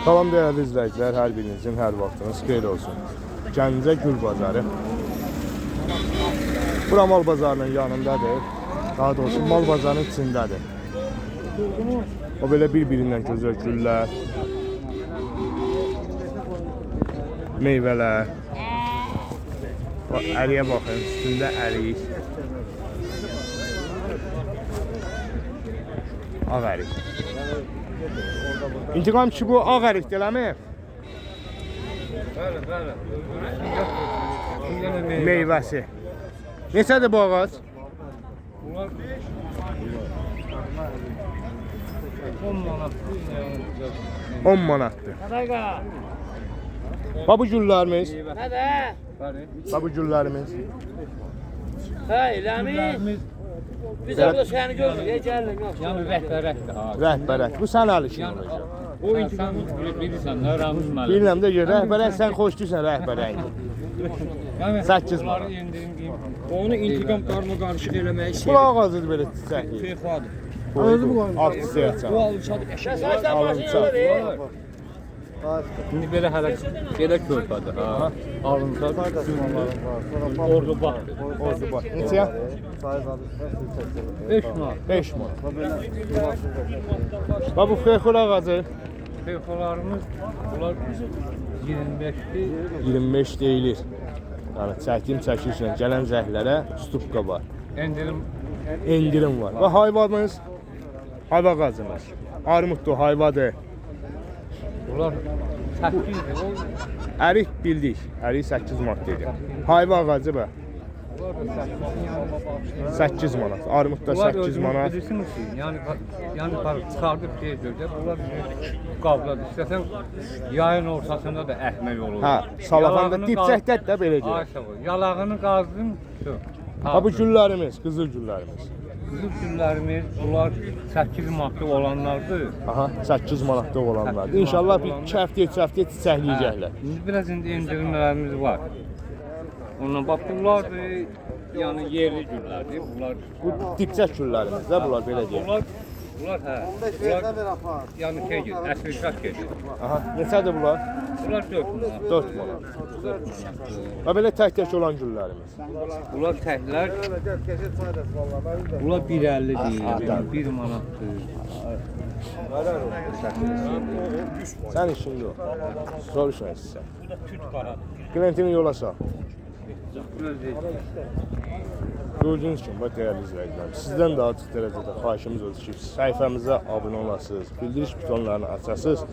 Salam değerli izleyiciler, her birinizin her vaxtınız xeyir olsun. Gəncə Gül Bazarı. Bura mal bazarının yanındadır. Daha doğrusu mal bazarının içindədir. O belə bir-birindən gözəl güllər, meyvələr. Əriyə baxın, üstündə ərik. Ağ ərik. İntiqam ki bu ağ ərik deləmi? Bəli. Meyvəsi. Neçədir bu ağac? Bunlar 10 manatdır. 10 manatdır. Bu güllərimiz. Nədə? Bu güllərimiz. Hə, eləmi? Biz abla səni görürük, gəlin yox. Yəni rəhbərətdir ha. Rəhbərət. Bu sən alışın olacaq. O intiqam bilirsən, nə Ramuz müəllim. Bilirəm də rəhbərət sən xoşduysan rəhbərət. Yəni 8 manat. bunları indirim deyim. Onu intiqam qarma qarışıq eləməyi Bu sevirəm. ağacıdır belə çiçəkli. Feyxadır. Özü bu artısı yaçan. Bu alçadır, qəşəng. Sən başını ver. İndi belə hələ belə körpədir ha. Alınsa orada baxdır. Orada bax. Neçə? 5 manat. 5 manat. Bu xeyxur ağacı Feyxolarımız bunlar 25'dir. 25 deyilir. Yəni çəkim çəkilişlə gələn zəhlərə stupka var. Endirim var. Və hayvanımız hayva ağacımız. Armuddur, hayvadır. Bunlar 8'dir. Ərik bildik. Ərik 8 manat dedim. Hayva ağacı bə. 8 manat. Armud da 8 manat. Bilirsiniz ki, yəni çıxardıb deyəcək. Bunlar qabladır. İstəsən yayın ortasında da əhmək olur. Hə, salafanda dipçəkdə də belə deyir. Yalağını qazdın. Ha bu güllərimiz, qızıl güllərimiz. Qızıl güllərimiz bunlar 8 manatlı olanlardır. Aha, 8 manatda olanlardır. İnşallah bir kəftə çiçəkləyəcəklər. İndi biraz indi endirimlərimiz var. Ondan bax bunlardır, yəni yerli güllərdir. Bunlar Bu dipçək güllərimiz də bunlar belə deyir. Bunlar hə. Bunlar yəni şey gedir, əsl şart gedir. Aha, neçədir bunlar? Bunlar 4 manat. 4 manat. Və belə tək-tək olan güllərimiz. Bunlar təklər. Bunlar 1.50-dir, 1 manatdır. Sən işin yox. Soruşma sizə. Bu da tüt qaradır. Klientini yola sal. Gördüğünüz kimi, bax dəyərli izləyicilər, sizdən də artıq dərəcədə xahişimiz odur ki, səhifəmizə abunə olasınız, bildiriş butonlarını açasınız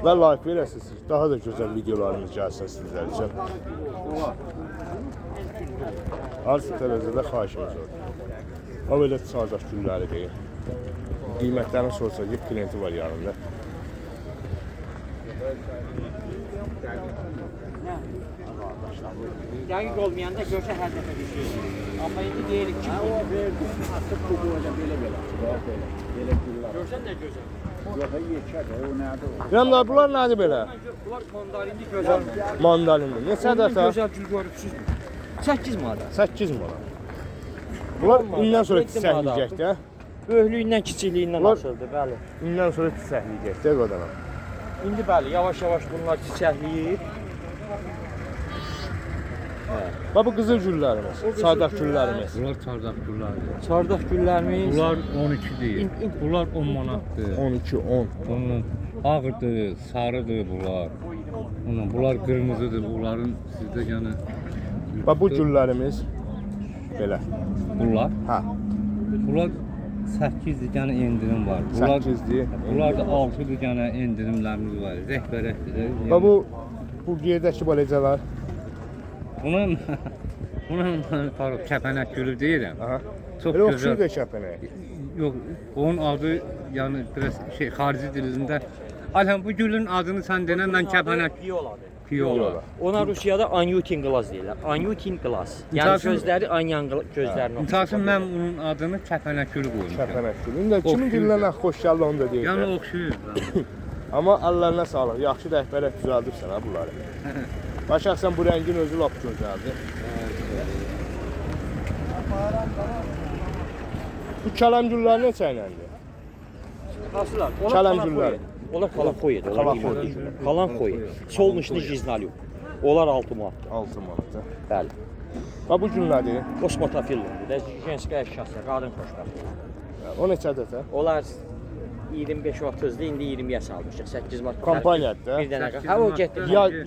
və like verəsiniz. Daha da gözəl videolarımız gəlsin sizlər üçün. Artıq dərəcədə xahişimiz odur. O belə çardaş gülləri deyil. Qiymətlərini sorsa, klienti var yanında. Dəqiq olmayanda görsə hər dəfə düşür. Amma indi deyirik ki, o verdim, atıb bu boyda belə. Görsən də gözəl. Yanlar bunlar nədir belə? Bunlar mandarinli gözəl. Mandalindir. Neçədir ata? Gözəl gül görürsünüz. 8 manat. 8 manat. Bunlar indən sonra çiçəkləyəcək də. Böyüklüyündən, kiçikliyindən Bunlar- asılıdır, bəli. İndən sonra çiçəkləyəcək də qadana. İndi bəli, yavaş-yavaş bunlar çiçəkləyir. Bax bu qızıl güllərimiz, çardaq güllərimiz. Bunlar çardaq güllərdir. Çardaq güllərimiz. Bunlar 12'dir. Bunlar 10 manatdır. 12, 10. Bunun ağırdır, sarıdır bunlar. Bunlar qırmızıdır. Bunların sizdə yəni Bax bu güllərimiz belə. bunlar. Hə, Bunlar 8 dənə endirim var. Bunlar 8-dir. Bunlar da 6 dənə endirimlərimiz var. Rəhbərətdir. Bax bu yerdəki baləcələr. Buna kəpənək gülü deyirəm. Aha. Çox Elə oxşuyur gözəl. da kəpənəyə. Yox, onun adı yəni biraz şey xarici dilində. Alhəm bu gülün adını sən denən mən kəpənək Viyoladır. piyola. Ona Rusiyada anyutin glass deyirlər. Anyutin glass. Yəni Misal- gözləri anyan gözlərini. Məsələn mən onun adını kəpənək gülü qoymuşam. Kəpənək gülü. İndi kimin Oxşuyur. dillərinə xoş gəldi onu da deyir. Yəni oxşuyur. Amma əllərinə sağlıq. Yaxşı rəhbərət düzəldirsən ha bunları. Başaqsan bu rəngin özü lap gözəldir. Bu kələm gülləri neçə iləndir? Hansılar? Kələm gülləri. Onlar kalan koyuyor. Kalan Kalan koyu. koyuyor. Kalan koyuyor. Solnışlı jiznalıyor. Onlar 6 manat. 6 manata. Bəli. Və bu günləri Kosmotafildir. Də jenskaya şahsə, qadın xoşbəxt. o neçədir də? Onlar 25-30'da indi 20'ye salmışıq. 8 manat. Kampaniyadır da. Bir dənə. Ha o getdi.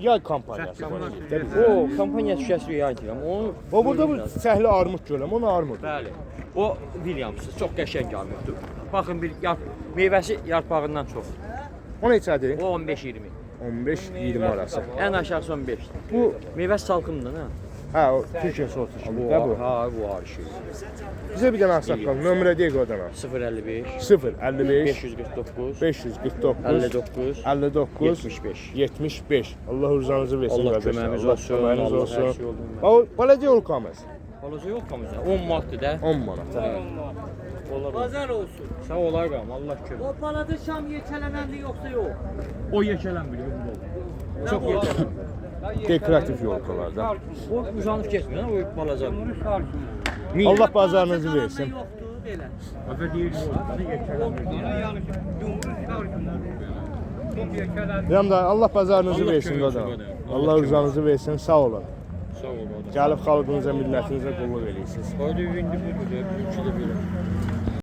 Yay kampaniyası var idi də bizdə. O kampaniya düşəsi yaydı. Onu O burada bu səhli armud görəm, onu armud. Bəli. O Williams'dır. Çox qəşəng armuddur. Baxın bir meyvəsi yarpağından çox. O neçədir? O 15-20. 15-20 arası. Ən aşağısı 15. Bu Meyvəsi salqımdır, ha? hə o Türkiyə sortu kimi də bu. Ha, bu arşı. Bizə bir dənə ağsaqqal, nömrə deyək o dənə. 055 055 549 549 59 59 75. 75. Allah rızanızı versin Allah qardaşlar. köməyimiz Allah olsun, köməyiniz Allah olsun. hər şey olsun. O balaca yolkamız. Balaca yox kamızda. 10 manatdır da. 10 manat. Olar. Bazar olsun. Sağ olar qam, Allah kömək. O balada şam yekələnendi yoksa yok. O yekələn bilir bu. Çox yekələn. Dekoratif yolkalarda. O uzanıb getmir, o balaca. Allah bazarınızı versin. Yoktu belə. Öbür deyir yolda yekələnmir. Yəni dumru şarkım olur belə. Çox yekələn. Deyəm də Allah bazarınızı Allah versin kömək olsun qadın. qadın. Allah Allah rızanızı versin, sağ olun. Sağ ol. Gəlib xalqınıza, millətinizə qulluq eləyirsiniz. Hadi indi budur, 3 də belə.